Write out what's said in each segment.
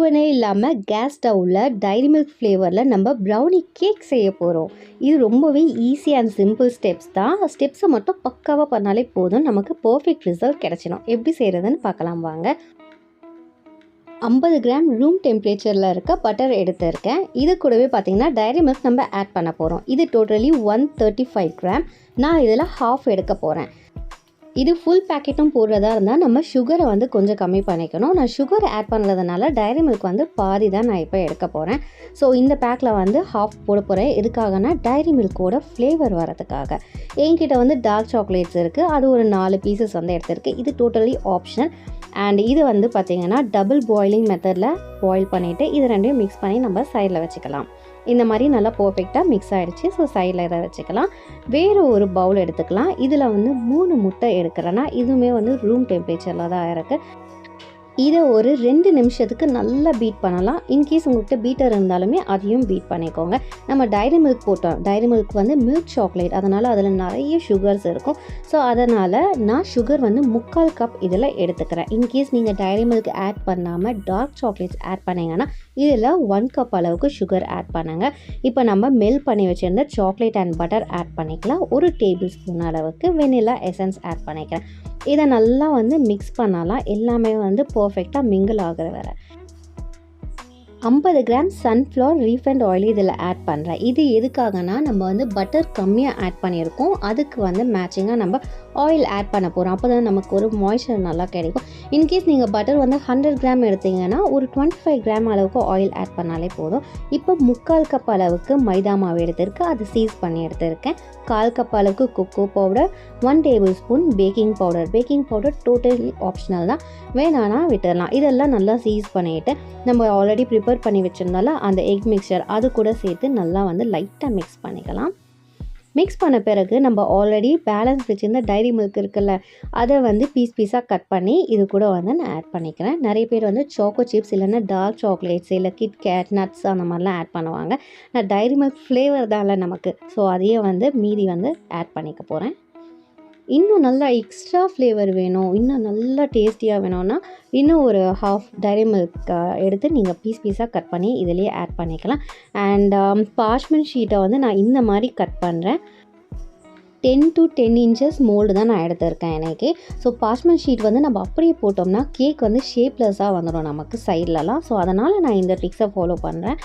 ஓவனே இல்லாமல் கேஸ் ஸ்டவ்வில் diary milk ஃப்ளேவரில் நம்ம ப்ரௌனி கேக் செய்ய போகிறோம். இது ரொம்பவே ஈஸி அண்ட் சிம்பிள் ஸ்டெப்ஸ் தான். ஸ்டெப்ஸை மட்டும் பக்காவாக பண்ணாலே போதும், நமக்கு பர்ஃபெக்ட் ரிசல்ட் கிடச்சிடும். எப்படி செய்கிறதுன்னு பார்க்கலாம் வாங்க. 50 கிராம் ரூம் டெம்பரேச்சரில் இருக்க பட்டர் எடுத்துருக்கேன். இது கூடவே பார்த்திங்கன்னா டைரி மில்க் நம்ம ஆட் பண்ண போகிறோம். இது டோட்டலி 135 கிராம். நான் இதில் ஹாஃப் எடுக்க போகிறேன். இது ஃபுல் பேக்கெட்டும் போடுறதா இருந்தால் நம்ம சுகரை வந்து கொஞ்சம் கம்மி பண்ணிக்கணும். நான் சுகர் ஆட் பண்ணுறதுனால டைரி மில்க் வந்து பாதி தான் நான் இப்போ எடுக்க போகிறேன். ஸோ இந்த பேக்கில் வந்து ஹாஃப் போட போகிறேன். எதுக்காகனா டைரி மில்கோட ஃப்ளேவர் வரதுக்காக. என்கிட்ட வந்து டார்க் சாக்லேட்ஸ் இருக்குது, அது ஒரு 4 பீசஸ் வந்து எடுத்துருக்கு. இது டோட்டலி ஆப்ஷனல். அண்ட் இது வந்து பார்த்திங்கன்னா டபுள் பாயிலிங் மெத்தடில் பாயில் பண்ணிவிட்டு இது ரெண்டையும் மிக்ஸ் பண்ணி நம்ம சைடில் வச்சுக்கலாம். இந்த மாதிரி நல்லா பர்ஃபெக்டாக மிக்ஸ் ஆகிடுச்சு. ஸோ சைடில் இதை வச்சுக்கலாம். வேறு ஒரு பவுல் எடுத்துக்கலாம். இதில் வந்து 3 முட்டை எடுக்கிறேன்னா இதுவுமே வந்து ரூம் டெம்பரேச்சரில் தான் இருக்குது. இதை ஒரு 2 நிமிஷத்துக்கு நல்லா பீட் பண்ணலாம். இன்கேஸ் உங்கள்கிட்ட பீட்டர் இருந்தாலுமே அதையும் பீட் பண்ணிக்கோங்க. நம்ம டைரி மில்க் போட்டோம். டைரி மில்க் வந்து மில்க் சாக்லேட், அதனால் அதில் நிறைய சுகர்ஸ் இருக்கும். ஸோ அதனால் நான் சுகர் வந்து 3/4 கப் இதில் எடுத்துக்கிறேன். இன்கேஸ் நீங்கள் டைரி மில்க் ஆட் பண்ணாமல் டார்க் சாக்லேட்ஸ் ஆட் பண்ணிங்கன்னா இதில் 1 கப் அளவுக்கு சுகர் ஆட் பண்ணுங்கள். இப்போ நம்ம மெல்ட் பண்ணி வச்சுருந்த சாக்லேட் அண்ட் பட்டர் ஆட் பண்ணிக்கலாம். 1 டேபிள் ஸ்பூன் அளவுக்கு வெனிலா எசன்ஸ் ஆட் பண்ணிக்கிறேன். இதை நல்லா வந்து மிக்ஸ் பண்ணலாம். எல்லாமே வந்து பர்ஃபெக்டாக மிங்கிள் ஆகிற வரை. 50 கிராம் சன்ஃப்ளவர் ரீஃபைண்ட் ஆயில் இதில் ஆட் பண்ணுறேன். இது எதுக்காகனா நம்ம வந்து பட்டர் கம்மியாக ஆட் பண்ணியிருக்கோம், அதுக்கு வந்து மேட்சிங்காக நம்ம ஆயில் ஆட் பண்ண போகிறோம். அப்போ தான் நமக்கு ஒரு மாய்ஸ்சர் நல்லா கிடைக்கும். இன்கேஸ் நீங்கள் பட்டர் வந்து 100 கிராம் எடுத்தீங்கன்னா ஒரு 25 கிராம் அளவுக்கு ஆயில் ஆட் பண்ணாலே போதும். இப்போ 3/4 கப் அளவுக்கு மைதா மாவு எடுத்திருக்கு, அது சீஸ் பண்ணி எடுத்திருக்கேன். 1/4 கப் அளவுக்கு cocoa powder, 1 table spoon baking powder. Baking powder totally optional தான், வேணான்னா விட்டுடலாம். இதெல்லாம் நல்லா சீஸ் பண்ணிவிட்டு நம்ம ஆல்ரெடி ப்ரிப்பேர் பண்ணி வச்சுருந்தால அந்த எக் மிக்சர் அது கூட சேர்த்து நல்லா வந்து லைட்டாக மிக்ஸ் பண்ணிக்கலாம். மிக்ஸ் பண்ண பிறகு நம்ம ஆல்ரெடி பேலன்ஸ் வச்சுருந்த டைரி மில்க் இருக்குல்ல, அதை வந்து பீஸாக கட் பண்ணி இது கூட வந்து நான் ஆட் பண்ணிக்கிறேன். நிறைய பேர் வந்து சாக்கோ சிப்ஸ் இல்லைன்னா டார்க் சாக்லேட்ஸ் இல்லை கிட்கேட் நட்ஸ் அந்த மாதிரிலாம் ஆட் பண்ணுவாங்க. நான் டைரி மில்க் ஃப்ளேவர் தான் இல்லை நமக்கு, ஸோ அதையே வந்து மீதி வந்து ஆட் பண்ணிக்க போகிறேன். இன்னும் நல்லா எக்ஸ்ட்ரா ஃப்ளேவர் வேணும், இன்னும் நல்லா டேஸ்டியாக வேணும்னா இன்னும் ஒரு ஹாஃப் டைரி மில்க் எடுத்து நீங்கள் பீஸாக கட் பண்ணி இதிலேயே ஆட் பண்ணிக்கலாம். அண்ட் பார்ச்மெண்ட் ஷீட்டை வந்து நான் இந்த மாதிரி கட் பண்ணுறேன். 10 to 10 இன்ச்சஸ் மோல்டு தான் நான் எடுத்திருக்கேன் எனக்கு. ஸோ பார்ச்மெண்ட் ஷீட் வந்து நம்ம அப்படியே போட்டோம்னா கேக் வந்து ஷேப்லெஸ்ஸாக வந்துடும் நமக்கு சைட்லலாம். ஸோ அதனால் நான் இந்த ட்ரிக்ஸை ஃபாலோ பண்ணுறேன்.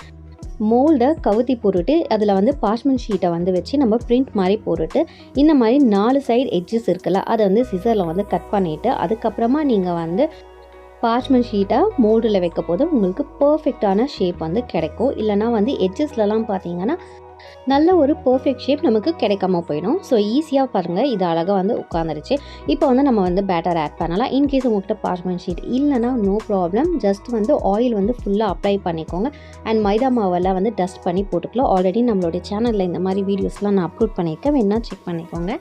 மோல்டை கவுத்தி போட்டுட்டு அதில் வந்து பார்ச்மெண்ட் ஷீட்டை வந்து வச்சு நம்ம பிரிண்ட் மாதிரி போட்டுட்டு இந்த மாதிரி 4 சைடு எட்ஜஸ் இருக்குல்ல, அதை வந்து சிசரில் வந்து கட் பண்ணிவிட்டு அதுக்கப்புறமா நீங்கள் வந்து பார்ச்மெண்ட் ஷீட்டை மோல்டில் வைக்க போது உங்களுக்கு பர்ஃபெக்டான ஷேப் வந்து கிடைக்கும். இல்லைனா வந்து எட்ஜஸ்லலாம் பார்த்தீங்கன்னா நல்ல ஒரு பர்ஃபெக்ட் ஷேப் நமக்கு கிடைக்காம போயிடும். ஸோ ஈஸியாக பாருங்கள், இது அழகாக வந்து உட்காந்துருச்சு. இப்போ வந்து நம்ம வந்து பேட்டர் ஆட் பண்ணலாம். இன்கேஸ் உங்கள்கிட்ட பார்ச்மெண்ட் ஷீட் இல்லைனா நோ ப்ராப்ளம், ஜஸ்ட் வந்து ஆயில் வந்து ஃபுல்லாக அப்ளை பண்ணிக்கோங்க. அண்ட் மைதா மாவெல்லாம் வந்து டஸ்ட் பண்ணி போட்டுக்கலாம். ஆல்ரெடி நம்மளுடைய சேனலில் இந்த மாதிரி வீடியோஸ்லாம் நான் அப்லோட் பண்ணியிருக்கேன், வேணா செக் பண்ணிக்கோங்க.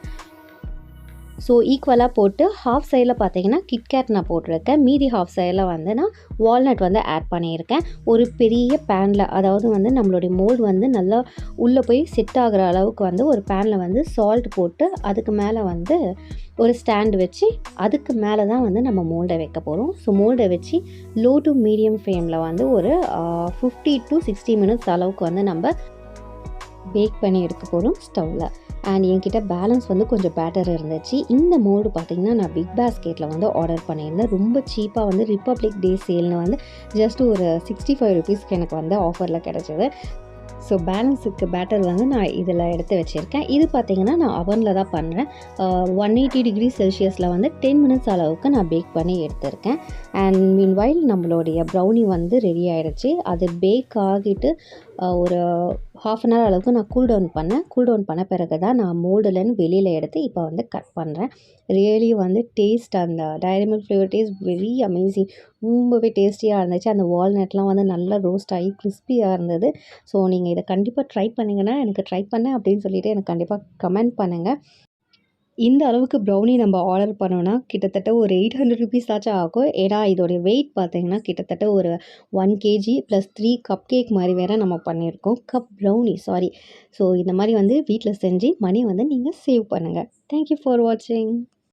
ஸோ ஈக்குவலாக போட்டு ஹாஃப் சைடில் பார்த்தீங்கன்னா கிட்கேட் நான் போட்டிருக்கேன். மீதி ஹாஃப் சைடில் வந்து நான் வால்நட் வந்து ஆட் பண்ணியிருக்கேன். ஒரு பெரிய பேனில், அதாவது வந்து நம்மளுடைய மோல்டு வந்து நல்லா உள்ளே போய் செட் ஆகிற அளவுக்கு வந்து ஒரு பேனில் வந்து சால்ட் போட்டு அதுக்கு மேலே வந்து ஒரு ஸ்டாண்டு வச்சு அதுக்கு மேலே தான் வந்து நம்ம மோல்டை வைக்க போகிறோம். ஸோ மோல்டை வச்சு லோ டு மீடியம் ஃப்ளேமில் வந்து ஒரு 50 to 60 மினிட்ஸ் அளவுக்கு வந்து நம்ம பேக் பண்ணி எடுக்க போகிறோம் ஸ்டவ்வில். அண்ட் என்கிட்ட பேலன்ஸ் வந்து கொஞ்சம் பேட்டர் இருந்துச்சு. இந்த மோல்டு பார்த்திங்கன்னா நான் பிக் பாஸ்கெட்டில் வந்து ஆர்டர் பண்ணியிருந்தேன். ரொம்ப சீப்பாக வந்து ரிப்பப்ளிக் டே சேல்னு வந்து ஜஸ்ட் ஒரு 65 ருபீஸ்க்கு எனக்கு வந்து ஆஃபரில் கிடச்சிது. ஸோ பேலன்ஸுக்கு பேட்டர் வந்து நான் இதில் எடுத்து வச்சுருக்கேன். இது பார்த்திங்கன்னா நான் அவனில் தான் பண்ணுறேன். 180 டிகிரி செல்சியஸில் வந்து 10 மினிட்ஸ் அளவுக்கு நான் பேக் பண்ணி எடுத்திருக்கேன். அண்ட் மீன்வைல் நம்மளுடைய ப்ரௌனி வந்து ரெடி ஆகிடுச்சு. அது பேக் ஆகிட்டு ஒரு ஹாஃப் அன் ஹவர் அளவுக்கு நான் கூல் டவுன் பண்ண பிறகு தான் நான் மோல்டுலேருந்து வெளியில் எடுத்து இப்போ வந்து கட் பண்ணுறேன். ரியலி வந்து டேஸ்ட், அந்த dairy milk flavour taste very amazing. ரொம்பவே டேஸ்டியாக இருந்துச்சு. அந்த வால்நட்லாம் வந்து நல்லா ரோஸ்ட் ஆகி கிறிஸ்பியாக இருந்தது. ஸோ நீங்கள் இதை கண்டிப்பாக ட்ரை பண்ணிங்கன்னா எனக்கு ட்ரை பண்ணேன் அப்படின்னு சொல்லிவிட்டு எனக்கு கண்டிப்பாக கமெண்ட் பண்ணுங்கள். இந்த அளவுக்கு ப்ரௌனி நம்ம ஆர்டர் பண்ணோன்னா கிட்டத்தட்ட ஒரு 800 ருபீஸ் ஆச்சும் ஆகும். ஏன்னா இதோடைய வெயிட் பார்த்தீங்கன்னா கிட்டத்தட்ட ஒரு 1 kg + 3 கப் கேக் மாதிரி வேறு நம்ம பண்ணியிருக்கோம். Cup brownie sorry. ஸோ இந்த மாதிரி வந்து வீட்டில் செஞ்சு மணி வந்து நீங்கள் சேவ் பண்ணுங்கள். தேங்க்யூ ஃபார் வாட்சிங்.